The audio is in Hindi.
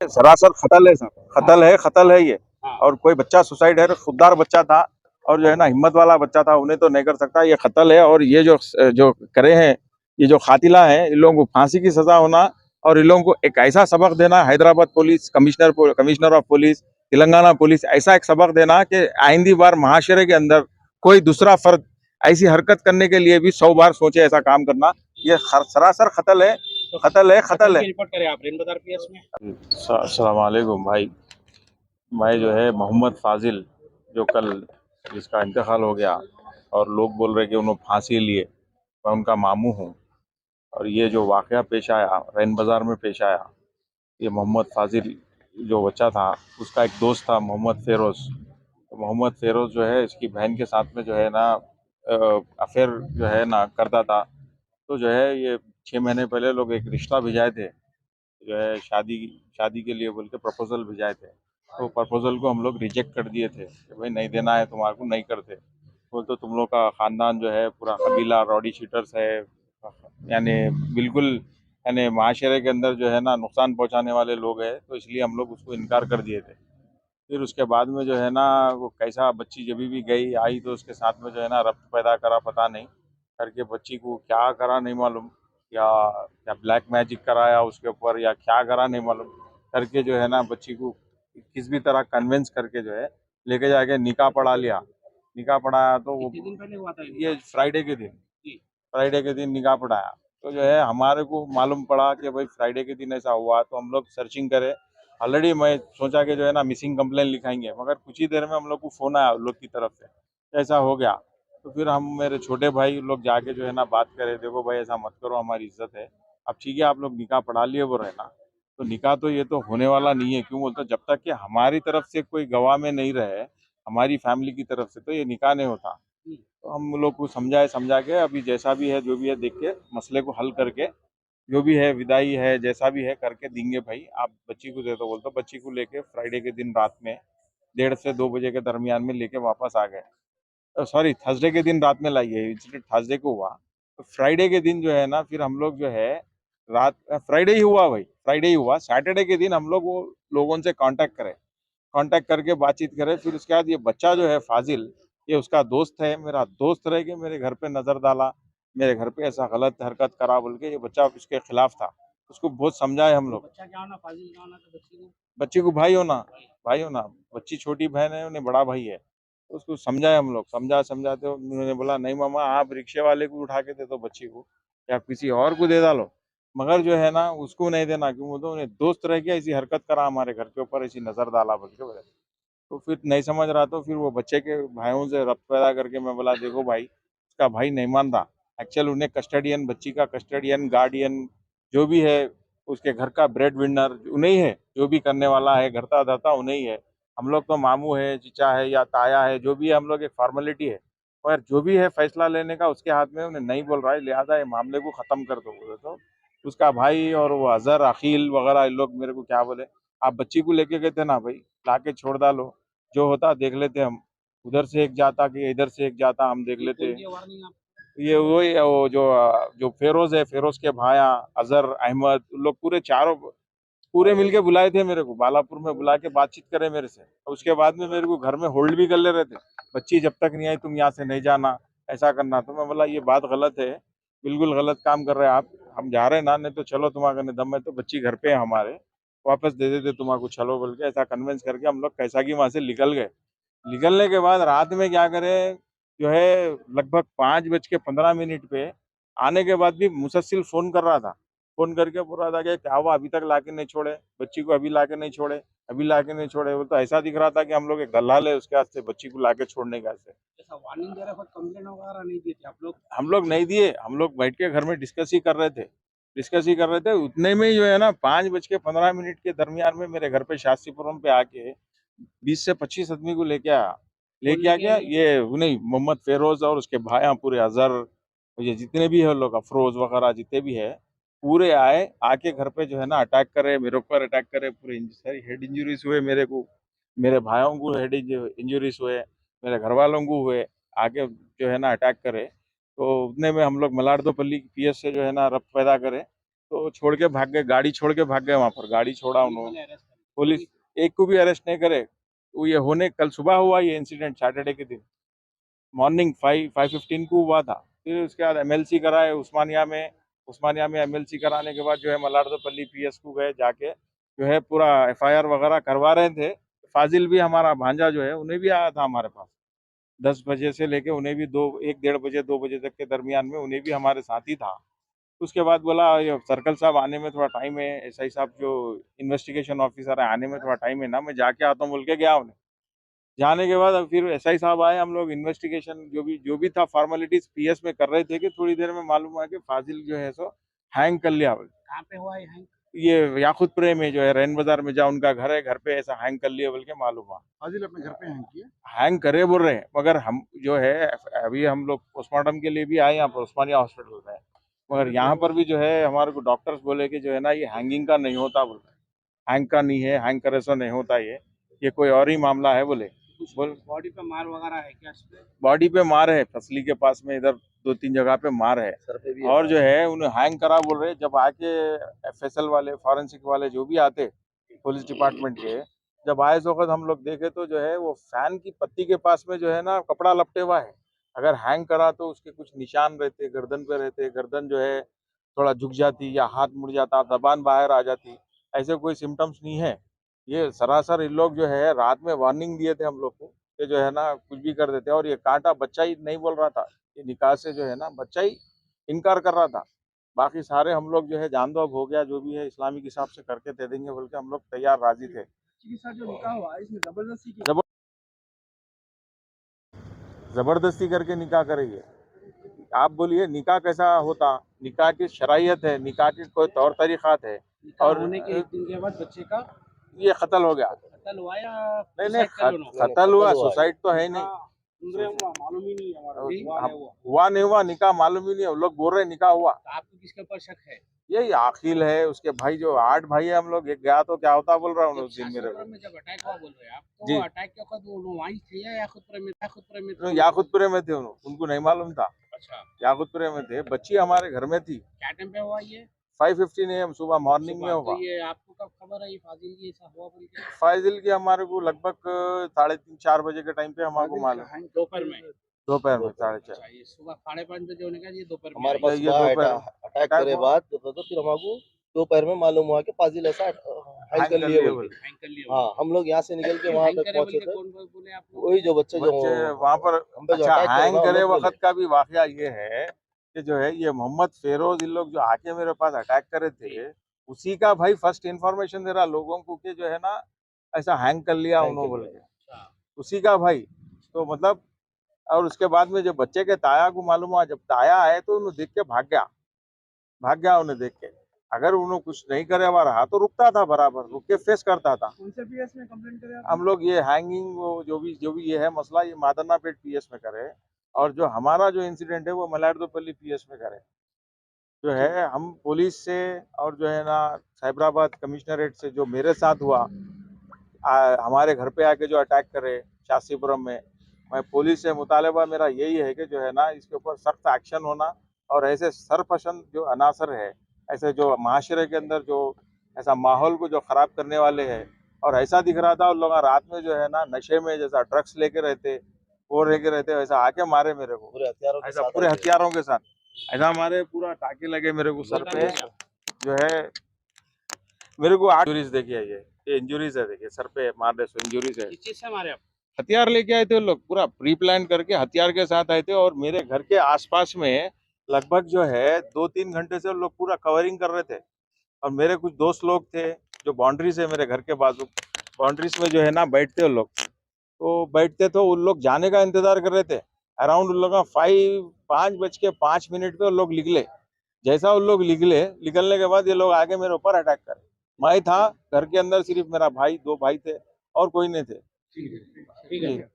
सरासर कत्ल है साहब, कत्ल है ये। और कोई बच्चा सुसाइड है, खुददार बच्चा था और जो है ना हिम्मत वाला बच्चा था, उन्हें तो नहीं कर सकता। ये कत्ल है और ये जो जो करे हैं, ये जो कातिला है, इन लोगों को फांसी की सजा होना और इन लोगों को एक ऐसा सबक देना, Hyderabad police commissioner of police, Telangana police, ऐसा एक सबक देना कि आइंदी बार महाशरे के अंदर कोई दूसरा फर्द ऐसी हरकत करने के लिए भी 100 बार सोचे ऐसा काम करना। ये सरासर कत्ल है, कत्ल है। रिपोर्ट करें आप रेन बाजार पीएस में। अस्सलाम वालेकुम भाई। मैं जो है मोहम्मद फाजिल, जो कल जिसका इंतकाल हो गया और लोग बोल रहे कि उन्होंने फांसी लिए, मैं उनका मामू हूँ। और ये जो वाक़या पेश आया, रैन बाज़ार में पेश आया, ये मोहम्मद फाजिल जो बच्चा था, उसका एक दोस्त था मोहम्मद फ़ेरोज़। तो मोहम्मद फ़ेरोज़ जो है इसकी बहन के साथ में जो है ना अफ़ेयर जो है ना करता था। तो जो है ये 6 महीने पहले लोग एक रिश्ता भिजाए थे, जो है शादी शादी के लिए बोल के प्रपोजल भिजाए थे। तो प्रपोजल को हम लोग रिजेक्ट कर दिए थे कि भाई नहीं देना है तुम्हारे को, नहीं करते। बोल तो तुम लोग का ख़ानदान जो है पूरा कबीला रॉडी शीटर्स है, यानी बिल्कुल यानी माशरे के अंदर जो है ना नुकसान पहुंचाने वाले लोग हैं, तो इसलिए हम लोग उसको इनकार कर दिए थे। फिर उसके बाद में जो है ना वो कैसा बच्ची जब भी गई आई तो उसके साथ में जो है ना रब्त पैदा करा, पता नहीं करके बच्ची को क्या करा नहीं मालूम, या क्या ब्लैक मैजिक कराया उसके ऊपर या क्या करा नहीं मालूम, करके जो है ना बच्ची को किस भी तरह कन्विंस करके जो है लेके जाके निकाह पढ़ा लिया। निकाह पढ़ाया तो वो कितने दिन पहले हुआ था ये फ्राइडे के दिन, जी। फ्राइडे के दिन निकाह पढ़ाया। तो जो है हमारे को मालूम पड़ा कि भाई फ्राइडे के दिन ऐसा हुआ, तो हम लोग सर्चिंग करे। ऑलरेडी मैं सोचा कि जो है ना मिसिंग कंप्लेन लिखाएंगे, मगर कुछ ही देर में हम लोग को फ़ोन आया उन लोग की तरफ से, ऐसा हो गया। तो फिर हम मेरे छोटे भाई लोग जाके जो है ना बात करे, देखो भाई ऐसा मत करो, हमारी इज्जत है। अब ठीक है आप लोग निकाह पढ़ा लिए बोल रहे ना, तो निकाह तो ये तो होने वाला नहीं है। क्यों बोलते, जब तक कि हमारी तरफ से कोई गवाह में नहीं रहे, हमारी फैमिली की तरफ से, तो ये निकाह नहीं होता। तो हम लोग को समझा के अभी जैसा भी है जो भी है देख के मसले को हल करके जो भी है विदाई है जैसा भी है करके देंगे भाई। आप बच्ची को दे दो बोलते, बच्ची को लेके फ्राइडे के दिन रात में 1:30 से 2 बजे के दरमियान में लेके वापस आ गए। सॉरी, थर्सडे के दिन रात में लाई है, इंसिडेंट थर्सडे को हुआ। तो फ्राइडे के दिन जो है ना फिर हम लोग जो है रात फ्राइडे ही हुआ भाई, फ्राइडे ही हुआ। सैटरडे के दिन हम लोग वो लोगों से कांटेक्ट करके बातचीत करें। फिर उसके बाद ये बच्चा जो है फाजिल, ये उसका दोस्त है, मेरा दोस्त रह के मेरे घर पे नजर डाला, मेरे घर पे ऐसा गलत हरकत करा बोल के ये बच्चा उसके खिलाफ था। उसको बहुत समझाए हम लोग। बच्चा क्या होना फाजिल क्या होना था बच्ची को। बच्ची को भाई होना, बच्ची छोटी बहन है, उन्हें बड़ा भाई है। तो उसको समझाए हम लोग, समझाते उन्होंने बोला नहीं मामा, आप रिक्शे वाले को उठा के दे दो बच्ची को, या किसी और को दे डालो, मगर जो है ना उसको नहीं देना। क्यों बोलते उन्हें दोस्त रह के ऐसी हरकत करा हमारे घर के ऊपर, ऐसी नजर डाला बोल के बोले। तो फिर नहीं समझ रहा, तो फिर वो बच्चे के भाइयों से रब्त पैदा करके मैं बोला देखो भाई, उसका भाई नहीं मान रहा। एक्चुअल उन्हें कस्टडियन, बच्ची का कस्टडियन गार्डियन जो भी है, उसके घर का ब्रेड विनर उन्हें ही है, जो भी करने वाला है घरता धरता उन्हें ही है। हम लोग तो मामू है, चीचा है या ताया है, जो भी है हम लोग एक फॉर्मेलिटी है, पर जो भी है फैसला लेने का उसके हाथ में। उन्हें नहीं बोल रहा है, लिहाजा ये मामले को ख़त्म कर दो बोले। तो उसका भाई और वो अजहर अकील वगैरह ये लोग मेरे को क्या बोले, आप बच्ची को लेके गए थे ना भाई, ला के छोड़ डालो, जो होता देख लेते हम। उधर से एक जाता कि इधर से एक जाता, हम देख लेते। वार्निंग आप ये वही वो जो फेरोज है, फेरोज के भाया अजहर अहमद, उन लोग पूरे चारों पूरे मिलके बुलाए थे मेरे को, बालापुर में बुला के बातचीत करे मेरे से। और उसके बाद में मेरे को घर में होल्ड भी कर ले रहे थे, बच्ची जब तक नहीं आई तुम यहाँ से नहीं जाना, ऐसा करना। तो मैं बोला ये बात गलत है, बिल्कुल गलत काम कर रहे हैं आप। हम जा रहे हैं ना, नहीं तो चलो तुम्हारे दम है तो बच्ची घर पे है हमारे, वापस दे देते तुम्हारे, चलो बोल के ऐसा कन्विंस करके हम लोग कैसा कि वहां से निकल गए। निकलने के बाद रात में क्या करें, जो है लगभग 5:15 पे आने के बाद भी मुसलसिल फोन कर रहा था। फोन करके बोल रहा था कि क्या हुआ, अभी तक लाके नहीं छोड़े बच्ची को, अभी लाके नहीं छोड़े, अभी लाके नहीं छोड़े। वो तो ऐसा दिख रहा था कि हम लोग एक दलाल है उसके हाथ से बच्ची को लाके छोड़ने का से। ऐसा वार्निंग दे रहा है कंप्लेन वगैरह नहीं दी थी आप लोग। हम लोग नहीं दिए, हम लोग बैठ के घर में डिस्कस ही कर रहे थे। उतने में ही जो है ना 5:15 के दरमियान में मेरे घर पे शास्त्रीपुरम पे आके 20 से 25 आदमी को लेके आया। कौन लेके आ लेके गया, आए। ये वो नहीं मोहम्मद फेरोज और उसके भाई पूरे अजहर, ये जितने भी है लोग, अफरोज वगैरह जितने भी है, पूरे आए। आके घर पे जो है ना अटैक करे, मेरे ऊपर अटैक करे, पूरे सारी हेड इंजरीज हुए मेरे को, मेरे भाइयों को हेड इंजरीज हुए, मेरे घर वालों को हुए। आके जो है ना अटैक करे, तो उतने में हम लोग मलारदोपल्ली पीएस से जो है ना रब्त पैदा करे। तो छोड़ के भाग गए, गाड़ी छोड़ के भाग गए। वहां पर गाड़ी छोड़ा उन्होंने, पुलिस एक को भी अरेस्ट नहीं करे। वो ये होने कल सुबह हुआ ये इंसिडेंट, सैटरडे के दिन मॉर्निंग 5:15 को हुआ था। फिर उसके बाद एमएलसी कराए उस्मानिया में एमएलसी कराने के बाद जो है मलारदोपल्ली पीएस को गए, जाके जो है पूरा एफआईआर वगैरह करवा रहे थे। फाजिल भी हमारा भांजा जो है उन्हें भी आया था हमारे पास 10 बजे से लेके, उन्हें भी 1 1:30 बजे 2 बजे तक के दरमियान में उन्हें भी हमारे साथ ही था। उसके बाद बोला ये सर्कल साहब आने में थोड़ा टाइम है, एसआई साहब जो इन्वेस्टिगेशन ऑफिसर है आने में थोड़ा टाइम है ना, मैं जाके आता हूँ बोल के गया उन्हें। जाने के बाद अब फिर एसआई साहब आए, हम लोग इन्वेस्टिगेशन जो भी था फॉर्मेलिटीज पीएस में कर रहे थे कि थोड़ी देर में मालूम हुआ कि फाजिल जो है सो हैंग कर लिया। कहाँ पे हुआ है हैंग? ये याकुतपुरे में जो है रैन बाजार में जहाँ उनका घर है, घर पे ऐसा हैंग कर लिया बोल के मालूम हुआ। फाजिल अपने घर पे हैंग किया? हैंग करे बोल रहे हैं, मगर हम जो है अभी हम लोग पोस्टमार्टम के लिए भी आए यहाँ पर उस्मानिया हॉस्पिटल में, मगर यहाँ पर भी जो है हमारे को डॉक्टर्स बोले कि जो है ना ये हैंगिंग का नहीं होता बोल रहे, हैंग का नहीं है, हैंग करे सो नहीं होता, ये कोई और ही मामला है बोले। बॉडी पे मार वगैरह है क्या? बॉडी पे मार है, फसली के पास में इधर 2-3 जगह पे मार है, और जो है उन्हें हैंग करा बोल रहे। जब आके एफएसएल वाले फॉरेंसिक वाले जो भी आते पुलिस डिपार्टमेंट के, जब आए इस वक्त हम लोग देखे तो जो है वो फैन की पत्ती के पास में जो है ना कपड़ा लपटे हुआ है। अगर हैंग करा तो उसके कुछ निशान रहते, गर्दन पे रहते, गर्दन जो है थोड़ा झुक जाती या हाथ मुड़ जाता, जबान बाहर आ जाती, ऐसे कोई सिम्टम्स नहीं है। ये सरासर इन लोग जो है रात में वार्निंग दिए थे हम लोग को कि जो है ना कुछ भी कर देते हैं, और ये कांटा बच्चा ही नहीं बोल रहा था, ये निकाह से जो है ना बच्चा ही इनकार कर रहा था। बाकी सारे हम लोग जो है जान दो अब हो गया, जो भी है इस्लामिक हिसाब से करके दे देंगे बोल के हम लोग तैयार राजी थे। जो निकाह हुआ इसमें जबरदस्ती की? जबरदस्ती करके निकाह करेंगे। आप बोलिए निकाह कैसा होता, निकाह की शरायत है, निकाह के कोई तौर तरीक़ात है, और होने के एक दिन के बाद बच्चे का ये कत्ल हो गया। कत्ल हुआ या नहीं, कत्ल हुआ, सुसाइड तो है नहीं, मालूम ही नहीं हुआ नहीं हुआ, निकाह मालूम ही नहीं है। लोग बोल रहे निकाह हुआ। आपको किसके ऊपर शक है? यही आखिल है, उसके भाई जो 8 भाई है हम लोग, एक गया तो क्या होता बोल रहा हूँ उस दिन मेरे को। जब अटैक हुआ बोल रहे हैं आप, तो जी, अटैक के वक्त वो वहीं थे या याकुतपुरे में? याकुतपुरे में थे, उनको नहीं मालूम था। अच्छा, याकुतपुरे में थे, बच्ची हमारे घर में थी। क्या टाइम पे हुआ ये? 5:15 AM सुबह मॉर्निंग में होगा। तो ये आपको कब खबर है ये फाजिल की ऐसा हुआ बोल के? फाजिल की हमारे को लगभग 3:30-4 बजे के टाइम पे हमारे को मालूम। दोपहर में? दोपहर में 4:30। ये सुबह 5:30 बजे होने का, ये दोपहर में हमारे आई। पास ये दोपहर अटैक करे बाद तो फिर हमको दोपहर में मालूम हुआ कि फाजिल ऐसा हैंग कर लिए बोल के। हैंग कर लिया। हाँ, हम लोग यहाँ से निकल के वहाँ तक पहुँचे थे। कौन बोले आप लोग? वही जो बच्चे जो वहाँ पर। हम पे जो अच्छा, अटैक करे हैंग ना, करे हम लोग वक्त का भी वाकया ये है कि जो है ये मोहम्मद फेरोज इन लोग जो आके मेरे पास अटैक करे थे, उसी का भाई फर्स्ट इन्फॉर्मेशन दे रहा लोगों को कि जो है ना ऐसा हैंग कर लिया उन्होंने बोल के, उसी का भाई। तो मतलब, और उसके बाद में जो बच्चे के ताया को मालूम हुआ, जब ताया आए तो उन्हें देख के भाग गया उन्हें देख के। अगर उन्होंने कुछ नहीं करे हुआ रहा तो रुकता था, बराबर रुक के फेस करता था। उनसे पीएस में कंप्लेंट करे हम लोग ये हैंगिंग वो जो भी ये है मसला, ये मादरनापेट पीएस में करे, और जो हमारा जो इंसिडेंट है वो मलारदोपल्ली पीएस में करे। जो है हम पुलिस से और जो है ना साइबराबाद कमिश्नरेट से जो मेरे साथ हुआ, हमारे घर पे आके जो अटैक करे शास्त्रीपुरम में, मैं पुलिस से मुतालबा मेरा यही है कि जो है ना इसके ऊपर सख्त एक्शन होना, और ऐसे सरपसंद जो अनासर है, ऐसे जो माशरे के अंदर जो ऐसा माहौल को जो ख़राब करने वाले हैं, और ऐसा दिख रहा था उन लोग रात में जो है ना नशे में जैसा ड्रग्स लेके रहते, वो लेके रहते, वैसा आके मारे मेरे को पूरे हथियारों के ऐसा साथ पूरे आए थे। हथियारों के साथ, ऐसा हमारे पूरा टाके लगे मेरे को सर पे, जो है मेरे को 8 इंजुरीज देखी है। ये इंजुरीज है, देखिए सर पे मारने से इंजुरीज है। किस चीज से मारे आप? हथियार लेके आए थे लोग, पूरा प्री प्लान करके हथियार के साथ आए थे, और मेरे घर के आसपास में लगभग जो है 2-3 घंटे से लोग पूरा कवरिंग कर रहे थे। और मेरे कुछ दोस्त लोग थे जो बाउंड्रीज है मेरे घर के बाजू, बाउंड्रीज में जो है ना बैठते उन लोग, तो बैठते तो उन लोग जाने का इंतजार कर रहे थे। अराउंड उन लोग 5:05 पे उन लोग निकले। जैसा उन लोग निकलने के बाद ये लोग आगे मेरे ऊपर अटैक करे। मैं था घर के अंदर, सिर्फ मेरा भाई, 2 भाई थे और कोई नहीं थे। ठीक है।